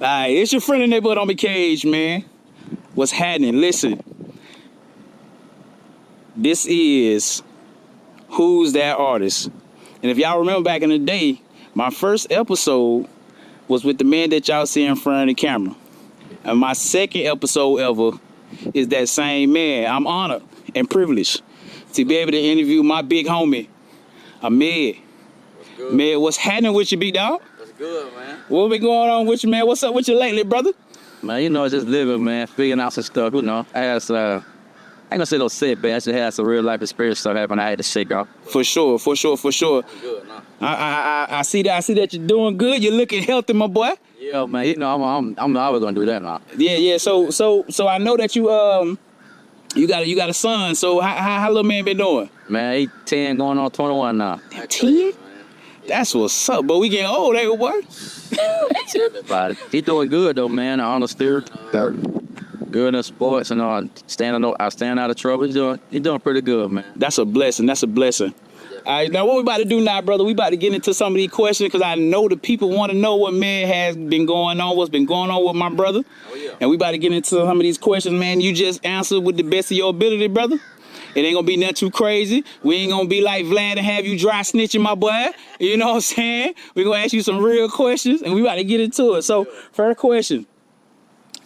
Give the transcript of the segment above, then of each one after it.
right, it's your friend and neighborhood on me, Kage, man. What's happening? Listen, this is Who's That Artist? And if y'all remember back in the day, my first episode was with the man that y'all see in front of the camera. And my second episode ever is that same man. I'm honored and privileged to be able to interview my big homie, Ahmed. What's good? Man, what's happening with you, big dog? What's good, man? What been going on with you, man? What's up with you lately, brother? Man, you know, just living, man, figuring out some stuff, you know. I ain't gonna say no setback. I just had some real life experience stuff happen I had to shake off. For sure. Good, nah. I see that you're doing good. You're looking healthy, my boy. Yeah, man, you know, I'm always gonna do that now. Yeah. So I know that you got a son. So how little man been doing? Man, he 10 going on 21 now. 10? That's what's up. But we getting old, ain't we, boy? But he doing good though, man. On the steer, good in sports and all. I stand out of trouble. He doing pretty good, man. That's a blessing. All right, now what we about to do now, brother? We about to get into some of these questions because I know the people want to know what man has been going on, what's been going on with my brother. Oh, yeah. And we about to get into some of these questions, man. You just answer with the best of your ability, brother. It ain't gonna be nothing too crazy. We ain't gonna be like Vlad and have you dry snitching, my boy. You know what I'm saying? We're gonna ask you some real questions and we about to get into it. So, first question.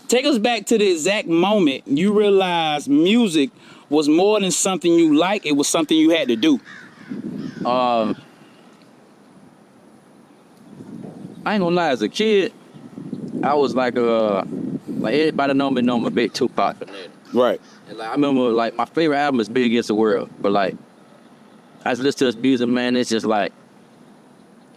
Take us back to the exact moment you realized music was more than something you like, it was something you had to do. I ain't gonna lie, as a kid, I was like everybody know me, I'm a big Tupac fanatic. Right. And like I remember, like my favorite album is Big Against the World, but like I just listen to this music, man. It's like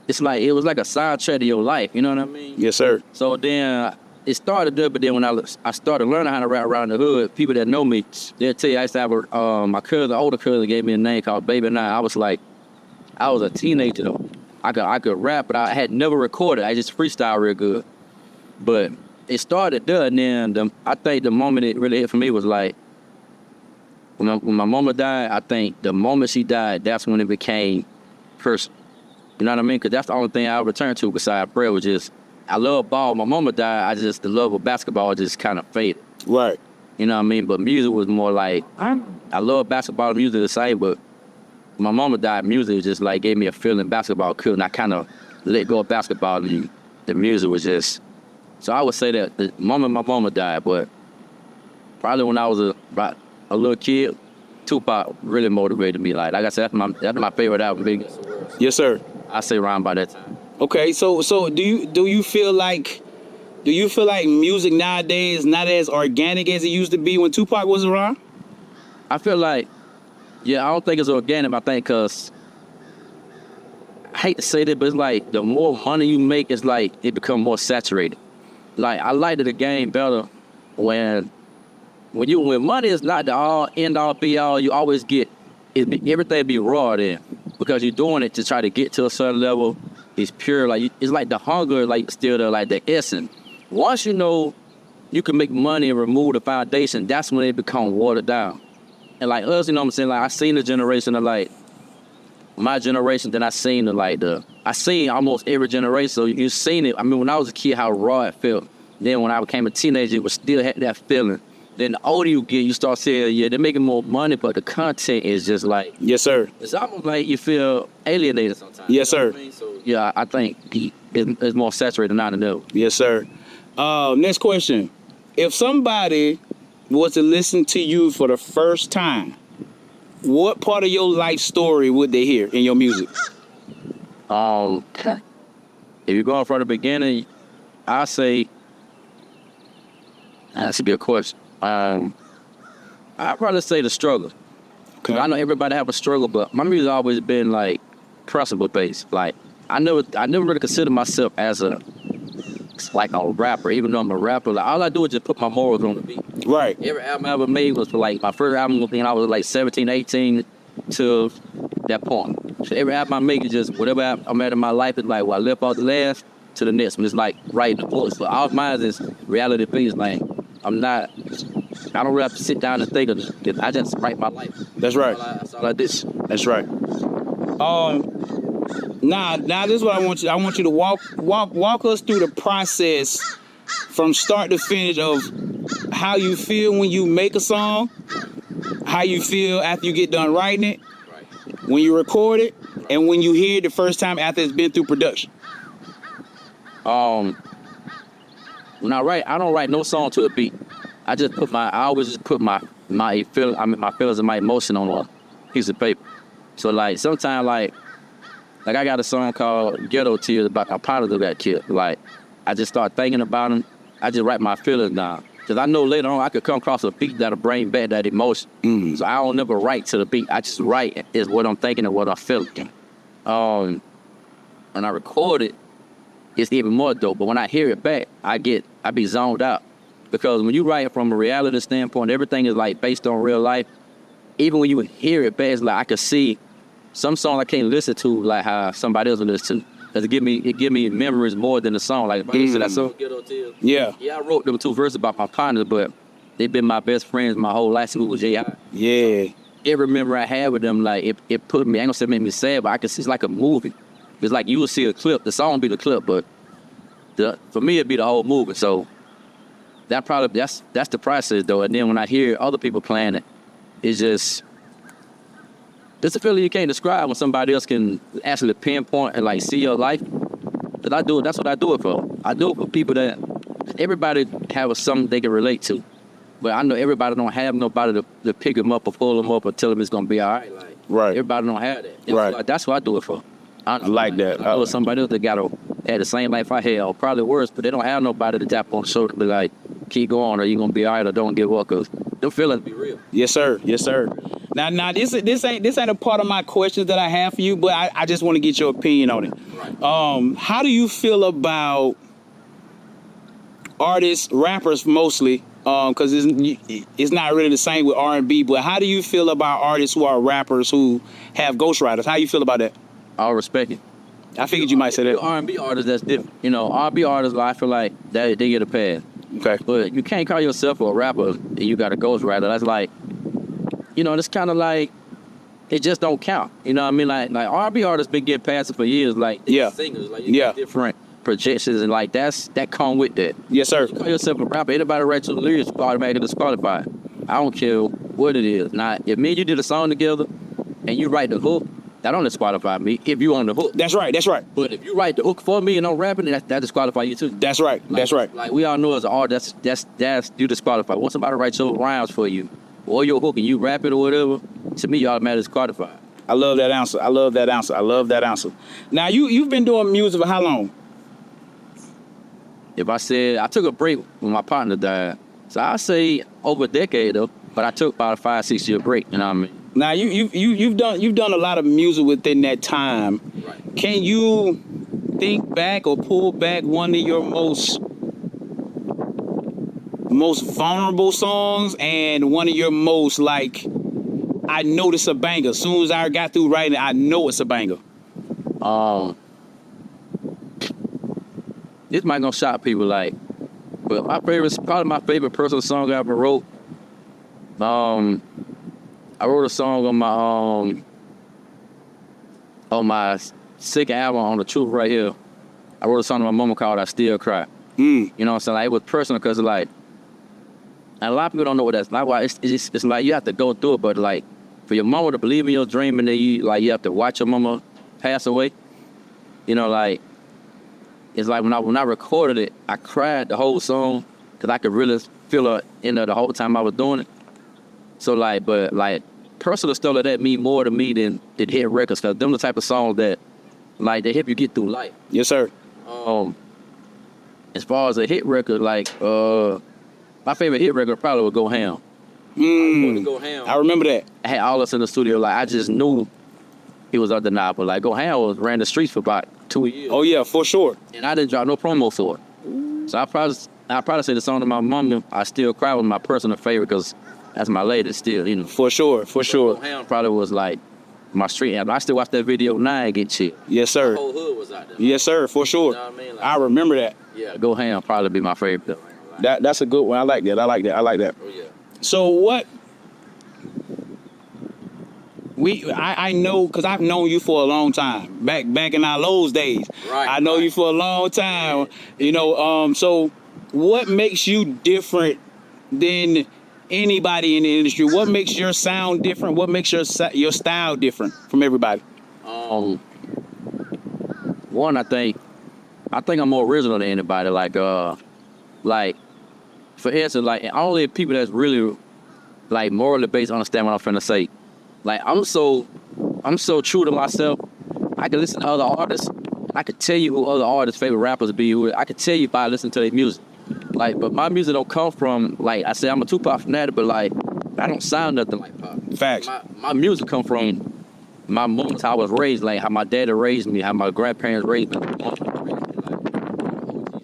it was like a soundtrack to your life. You know what I mean? Yes, sir. So then it started there, but then when I started learning how to rap around the hood, people that know me, they'll tell you I used to have my cousin, older cousin, gave me a name called Baby Nine. I was a teenager though. I could rap, but I had never recorded. I just freestyle real good. But it started there, and then I think the moment it really hit for me was like when my mama died. I think the moment she died, that's when it became personal. You know what I mean? Because that's the only thing I returned to besides prayer was just I love ball. My mama died. The love of basketball just kind of faded. Right. You know what I mean? But music was more like I love basketball and music the same, but my mama died, music just like gave me a feeling basketball could, and I kind of let go of basketball, and the music was just. So I would say that the moment my mama died, but probably when I was about a little kid, Tupac really motivated me. Like I said, that's my favorite album. Big. Yes, sir. I say around by that time. Okay, so do you feel like music nowadays is not as organic as it used to be when Tupac was around? I feel like. Yeah, I don't think it's organic. I think because I hate to say that, but it's like the more money you make, it's like it becomes more saturated. Like I liked the game better when money is not the end all be all. You always get everything be raw then because you're doing it to try to get to a certain level. It's pure, like it's like the hunger, like still there, like the essence. Once you know you can make money and remove the foundation, that's when it becomes watered down. And like us, you know what I'm saying? Like I seen the generation of like my generation, then I seen I seen almost every generation. So you seen it. I mean, when I was a kid, how raw it felt. Then when I became a teenager, it was still had that feeling. Then the older you get, you start saying, yeah, they're making more money, but the content is just like yes, sir. It's almost like you feel alienated sometimes. Yes, sir. I mean? So yeah, I think it's more saturated now than ever. Yes, sir. Next question: if somebody was to listen to you for the first time, what part of your life story would they hear in your music? If you're going from the beginning, I say that should be a question. I'd probably say the struggle. Okay. I know everybody have a struggle, but my music always been like principle based. Like I never really consider myself as a rapper, even though I'm a rapper. Like all I do is just put my morals on the beat. Right. Every album I ever made was for like my first album when I was like 17, 18 to that point. So every album I make is just whatever I'm at in my life is like I left off the last to the next one. It's like right in the books. But all of mine is reality things. Like I don't really have to sit down and think of it. I just write my life. That's right. That's all I did. That's right. Now this is what I want you. I want you to walk us through the process from start to finish of how you feel when you make a song, how you feel after you get done writing it, when you record it, and when you hear it the first time after it's been through production? When I write, I don't write no song to a beat. I always just put my feelings and my emotion on a piece of paper. So like sometimes like I got a song called Ghetto Tears about a pilot that got killed. Like I just start thinking about him. I just write my feelings down. Cause I know later on I could come across a beat that'll bring back that emotion. So I don't never write to the beat. I just write is what I'm thinking and what I'm feeling. When I record it, it's even more dope. But when I hear it back, I be zoned out. Because when you write from a reality standpoint, everything is like based on real life. Even when you hear it back, it's like I could see some songs I can't listen to like how somebody else will listen to. Cause it give me memories more than the song. Like if I listen to that song, Ghetto Tears. Yeah, I wrote them 2 verses about my partners, but they've been my best friends my whole life since we was J.I. Yeah. Every memory I had with them, like it put me, I ain't gonna say it made me sad, but I can see it's like a movie. It's like you will see a clip, the song be the clip, but for me it'd be the whole movie. So that's the process though. And then when I hear other people playing it, it's just a feeling you can't describe when somebody else can actually pinpoint and like see your life. That I do it. That's what I do it for. I do it for people that everybody have something they can relate to, but I know everybody don't have nobody to pick them up or pull them up or tell them it's gonna be all right. Like everybody don't have that. That's what I do it for. I like that. I know somebody else that had the same life I had, or probably worse, but they don't have nobody to tap on the shoulder to be like, keep going, or you gonna be all right, or don't give up, cause them feelings be real. Yes, sir. Yes, sir. Now this ain't a part of my questions that I have for you, but I just want to get your opinion on it. Right. How do you feel about artists, rappers mostly? Because it's not really the same with R&B, but how do you feel about artists who are rappers who have ghostwriters? How you feel about that? I'll respect it. I figured you might say that. R&B artists, that's different. You know, R&B artists, I feel like they get a pass. Okay. But you can't call yourself a rapper and you got a ghostwriter. That's like, you know, it's kind of like, it just don't count. You know what I mean? Like R&B artists been getting passes for years. Like, singers, like, you get different projections, and like that come with that. Yes, sir. You call yourself a rapper, anybody write your lyrics, you automatically disqualified. I don't care what it is. Now, if me and you did a song together and you write the hook, that don't disqualify me if you on the hook. That's right. But if you write the hook for me and I'm rapping, that disqualify you too. That's right. That's right. Like we all know as an artist, that's you disqualify. Once somebody writes your rhymes for you or your hook and you rap it or whatever, to me you automatically disqualified. I love that answer. Now you've been doing music for how long? If I said I took a break when my partner died, so I say over a decade though, but I took about a 5-6 year break. You know what I mean? Now you've done a lot of music within that time. Right. Can you think back or pull back one of your most vulnerable songs and one of your most like, I know this a banger. As soon as I got through writing it, I know it's a banger. This might gonna shock people, like, but probably my favorite personal song I ever wrote. I wrote a song on my second album, On the Truth Right Here. I wrote a song to my mama called I Still Cry. You know what I'm saying? Like, it was personal because, like, and a lot of people don't know what that's like. Why it's like you have to go through it, but like for your mama to believe in your dream and then you have to watch your mama pass away. You know, like it's like when I recorded it, I cried the whole song because I could really feel her in there the whole time I was doing it. So like, but like personal stuff like that mean more to me than hit records, because them the type of songs that like they help you get through life. Yes, sir. As far as a hit record, like my favorite hit record probably would Go Ham. Go Ham. I remember that. I had all us in the studio. Like I just knew it was undeniable. Like Go Ham ran the streets for about 2 years. Oh yeah, for sure. And I didn't drop no promo for it. So I probably say the song to my mom. I Still Cry was my personal favorite because that's my latest still. You know. For sure. Go Ham probably was like my street anthem. I still watch that video now and get chill. Yes, sir. The whole hood was out there. Yes, sir. For sure. You know what I mean? Like, I remember that. Yeah, Go Ham probably be my favorite. That's a good one. I like that. Oh yeah. So what? I know because I've known you for a long time. Back in our Lowe's days. Right. I know you for a long time. You know. So what makes you different than anybody in the industry? What makes your sound different? What makes your style different from everybody? One, I think I'm more original than anybody. Like for instance, like only people that's really like morally based understand what I'm finna say. Like I'm so true to myself. I can listen to other artists. I could tell you who other artists' favorite rappers be. I could tell you by listening to their music. Like, but my music don't come from, like I said, I'm a Tupac fanatic, but like I don't sound nothing like Pop. Facts. My music come from my moments, how I was raised, like how my daddy raised me, how my grandparents raised me.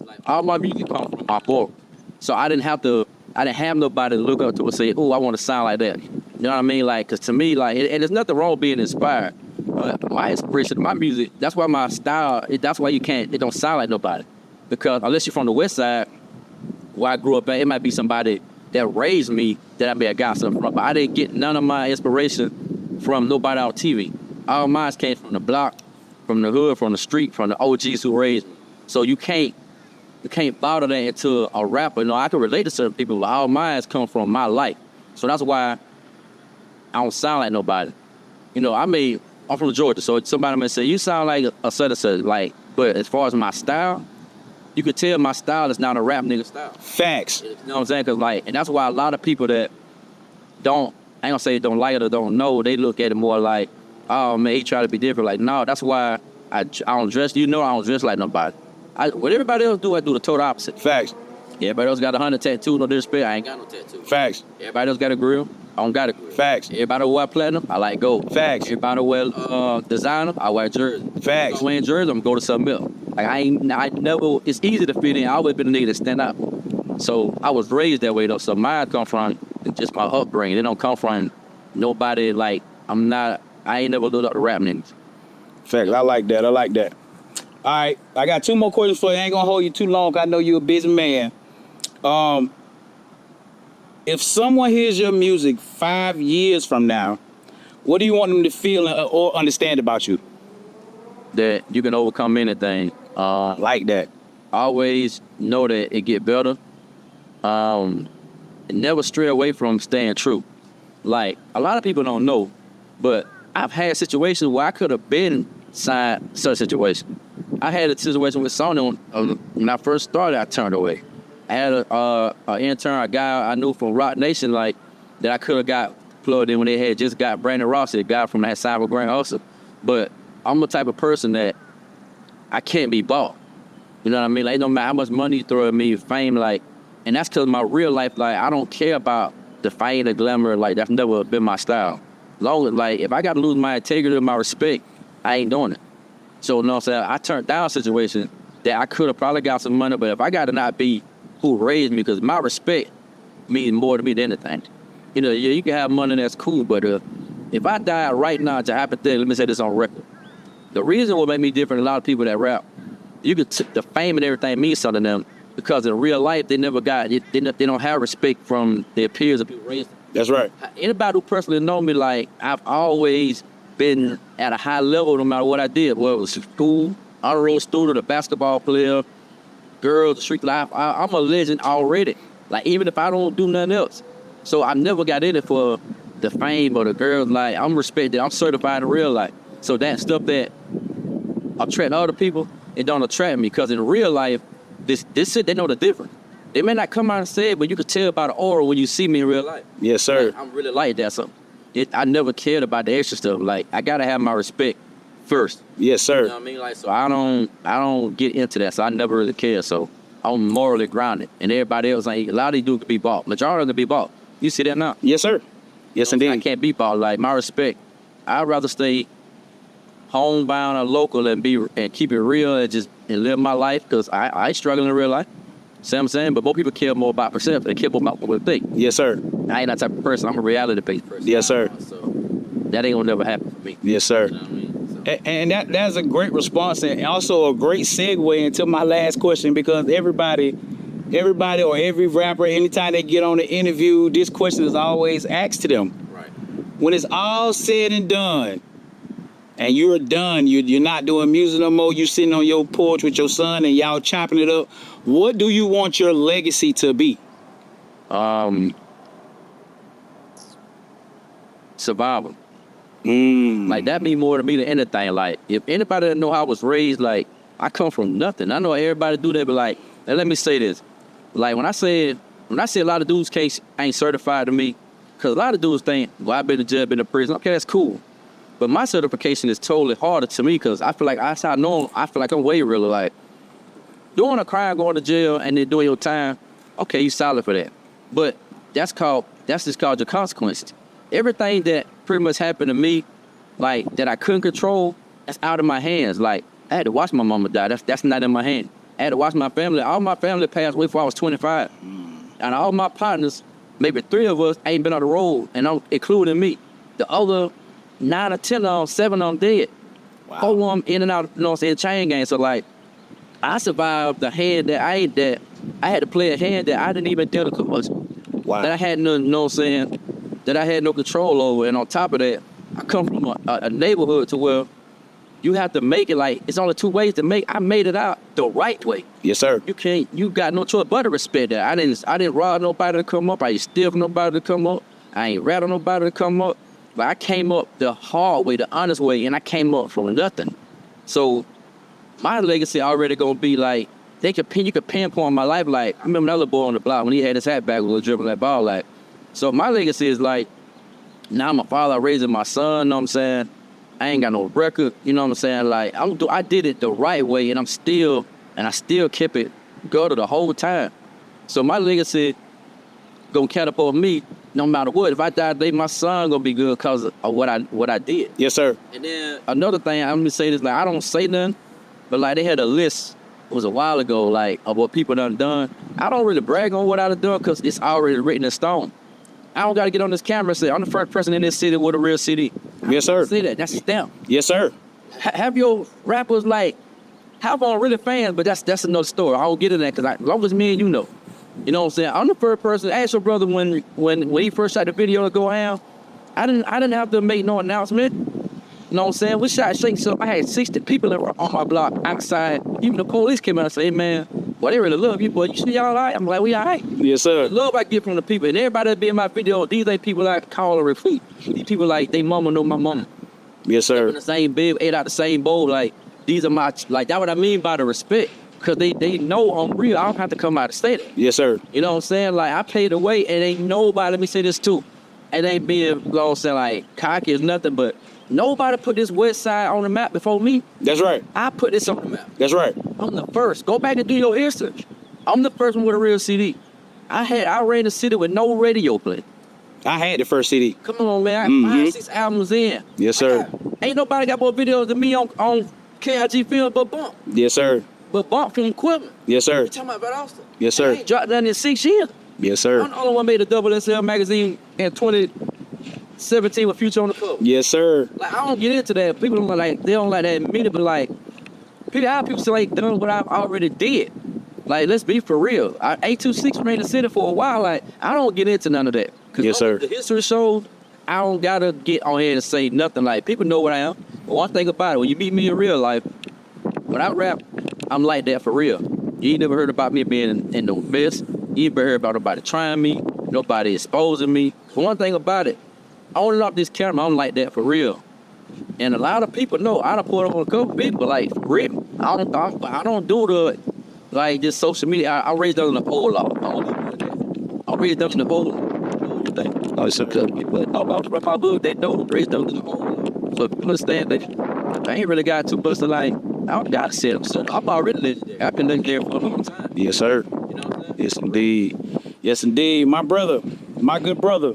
Like, all my music come from my book. So I didn't have nobody to look up to and say, oh, I want to sound like that. You know what I mean? Like, cause to me, like, and there's nothing wrong with being inspired. But my inspiration, my music, that's why my style, that's why it don't sound like nobody. Because unless you're from the West Side, where I grew up at, it might be somebody that raised me that I may have got something from. But I didn't get none of my inspiration from nobody on TV. All mine came from the block, from the hood, from the street, from the OGs who raised me. So you can't bottle that into a rapper. You know, I can relate to certain people, but all mine come from my life. So that's why I don't sound like nobody. You know, I'm from Georgia, so somebody may say, you sound like a such, like, but as far as my style, you could tell my style is not a rap nigga style. Facts. You know what I'm saying? Cause like, and that's why a lot of people that I ain't gonna say don't like it or don't know, they look at it more like, oh man, he try to be different. Like, no, that's why I don't dress, I don't dress like nobody. What everybody else do, I do the total opposite. Facts. Everybody else got 100 tattoos, no disrespect, I ain't got no tattoos. Facts. Everybody else got a grill, I don't got a grill. Facts. Everybody wear platinum, I like gold. Facts. Everybody wear designer, I wear jersey. Facts. If I'm wearing jersey, I'm going to something else. Like I never, it's easy to fit in. I always been a nigga that stand out. So I was raised that way though. So mine come from just my upbringing. It don't come from nobody like, I ain't never looked up to rap niggas. Facts. I like that. All right, I got 2 more questions for you. I ain't gonna hold you too long. I know you're a busy man. If someone hears your music 5 years from now, what do you want them to feel or understand about you? That you can overcome anything. Like that. Always know that it get better. And never stray away from staying true. Like, a lot of people don't know, but I've had situations where I could have been signed such a situation. I had a situation with Sony when I first started, I turned away. I had an intern, a guy I knew from Rock Nation, like, that I could have got plugged in when they had just got Brandon Rossi, a guy from that Cyber Grand also. But I'm the type of person that I can't be bought. You know what I mean? Like, it don't matter how much money you throw at me, fame, like, and that's because my real life, like, I don't care about the fame, the glamour, like, that's never been my style. Long as, like, if I got to lose my integrity and my respect, I ain't doing it. So, you know what I'm saying? I turned down a situation that I could have probably got some money, but if I got to not be who raised me, because my respect means more to me than anything. You know, yeah, you can have money, that's cool, but if I die right now, to hypothetically, let me say this on record. The reason what made me different than a lot of people that rap, the fame and everything means something to them, because in real life, they never got, they don't have respect from their peers or people raised them. That's right. Anybody who personally know me, like, I've always been at a high level no matter what I did. Whether it was school, honor roll student, a basketball player, girls, street life. I'm a legend already. Like, even if I don't do nothing else. So I never got in it for the fame or the girls. Like, I'm respected. I'm certified in real life. So that stuff that attract other people, it don't attract me. Because in real life, this shit, they know the difference. They may not come out and say it, but you can tell by the aura when you see me in real life. Yes, sir. Like, I'm really like that. So I never cared about the extra stuff. Like, I gotta have my respect first. Yes, sir. You know what I mean? Like, so I don't get into that. So I never really care. So I'm morally grounded. And everybody else, like, a lot of these dudes can be bought. Majority of them can be bought. You see that now? Yes, sir. Yes, indeed. I can't be bought. Like, my respect, I'd rather stay homebound or local and keep it real and live my life, because I struggle in real life. See what I'm saying? But most people care more about perception. They care more about what they think. Yes, sir. I ain't that type of person. I'm a reality-based person. Yes, sir. So that ain't gonna never happen for me. Yes, sir. You know what I mean? So. And that's a great response, and also a great segue into my last question, because everybody or every rapper, anytime they get on the interview, this question is always asked to them. Right. When it's all said and done, and you're done, you're not doing music no more, you sitting on your porch with your son and y'all chopping it up, what do you want your legacy to be? Survival. Like, that mean more to me than anything. Like, if anybody that know how I was raised, like, I come from nothing. I know everybody do that, but like, and let me say this. Like, when I say a lot of dudes ain't certified to me, because a lot of dudes think, well, I've been to jail, been to prison. Okay, that's cool. But my certification is totally harder to me, because I feel like I feel like I'm way realer. Like, doing a crime, going to jail, and then doing your time, okay, you solid for that. But that's just called your consequences. Everything that pretty much happened to me, like, that I couldn't control, that's out of my hands. Like, I had to watch my mama die. That's not in my hand. I had to watch my family. All my family passed away before I was 25. And all my partners, maybe 3 of us, ain't been on the road, and including me. The other 9 or 10 of them, 7 of them dead. Wow. 4 of them in and out, you know what I'm saying, chain gang. So, like, I survived the hand that I had to play a hand that I didn't even deal with. Wow. That I had no, you know what I'm saying, that I had no control over. And on top of that, I come from a neighborhood to where you have to make it, like, it's only 2 ways to make. I made it out the right way. Yes, sir. You got no choice but to respect that. I didn't rob nobody to come up. I ain't steal nobody to come up. I ain't rattle nobody to come up. But I came up the hard way, the honest way, and I came up from nothing. So my legacy already gonna be like, you could pinpoint my life. Like, I remember another boy on the block when he had his hat back, was dribbling that ball. Like, so my legacy is like, now I'm a father raising my son, you know what I'm saying? I ain't got no record, you know what I'm saying? Like, I did it the right way, and I still kept it guarded the whole time. So my legacy gonna catapult me no matter what. If I die today, my son gonna be good because of what I did. Yes, sir. And then another thing, I'm gonna say this, like, I don't say nothing, but like, they had a list, it was a while ago, like, of what people done. I don't really brag on what I done because it's already written in stone. I don't gotta get on this camera and say, I'm the first person in this city with a real CD. Yes, sir. See that? That's a stamp. Yes, sir. Have your rappers, like, have on really fans, but that's another story. I don't get into that because as long as me and you know. You know what I'm saying? I'm the first person. Ask your brother when he first shot the video to go out. I didn't have to make no announcement. You know what I'm saying? We shot Shake So I had 60 people that were on my block outside. Even the police came out and said, hey, man, boy, they really love you, boy. You see y'all all right? I'm like, we all right. Yes, sir. The love I get from the people. And everybody that be in my video, these ain't people I call or refute. These people like, they mama know my mama. Yes, sir. In the same bed, ate out the same bowl. Like, these are my, like, that's what I mean by the respect. Because they know I'm real. I don't have to come out and say that. Yes, sir. You know what I'm saying? Like, I paid the way, and ain't nobody, let me say this too. It ain't being, you know what I'm saying, like, cocky is nothing, but nobody put this west side on the map before me. That's right. I put this on the map. That's right. I'm the first. Go back and do your research. I'm the first one with a real CD. I ran the city with no radio play. I had the first CD. Come on, man. I 5, 6 albums in. Yes, sir. Ain't nobody got more videos than me on KIG Film but Bump. Yes, sir. But Bump from equipment. Yes, sir. You talking about Austin? Yes, sir. I ain't dropped nothing in 6 years. Yes, sir. I'm the only one made a double SL magazine in 2017 with Future on the cover. Yes, sir. Like, I don't get into that. People don't like that admit it, but like, people still ain't done what I already did. Like, let's be for real. 826 ran the city for a while. Like, I don't get into none of that. Yes, sir. The history shows I don't gotta get on here and say nothing. Like, people know what I am. But one thing about it, when you meet me in real life, when I rap, I'm like that for real. You ain't never heard about me being in no mess. You ain't never heard about nobody trying me, nobody exposing me. But one thing about it, owning up this camera, I'm like that for real. And a lot of people know I done put on a couple people, like, for real. I don't do the, like, just social media. I raised them in the old law. I raised them in the old thing. I was about my book, they know, raised them in the old law. So people understand that I ain't really got too much to, like, I don't gotta say them. So I'm already lived there. I've been living there for a long time. Yes, sir. You know what I'm saying? Yes, indeed. Yes, indeed. My brother, my good brother,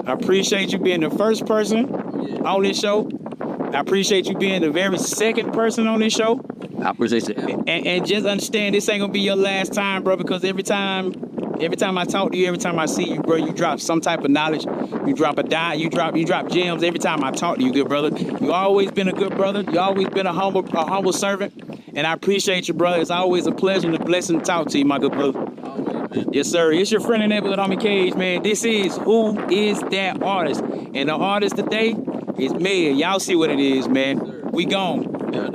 I appreciate you being the first person on this show. I appreciate you being the very second person on this show. I appreciate it. And just understand this ain't gonna be your last time, bro, because every time I talk to you, every time I see you, bro, you drop some type of knowledge. You drop a dime, you drop gems every time I talk to you, good brother. You always been a good brother. You always been a humble servant. And I appreciate you, brother. It's always a pleasure and a blessing to talk to you, my good brother. Yes, sir. It's your friend and neighborhood homie Kage, man. This is Who Is That Artist? And the artist today is me. Y'all see what it is, man. We gone. Yeah,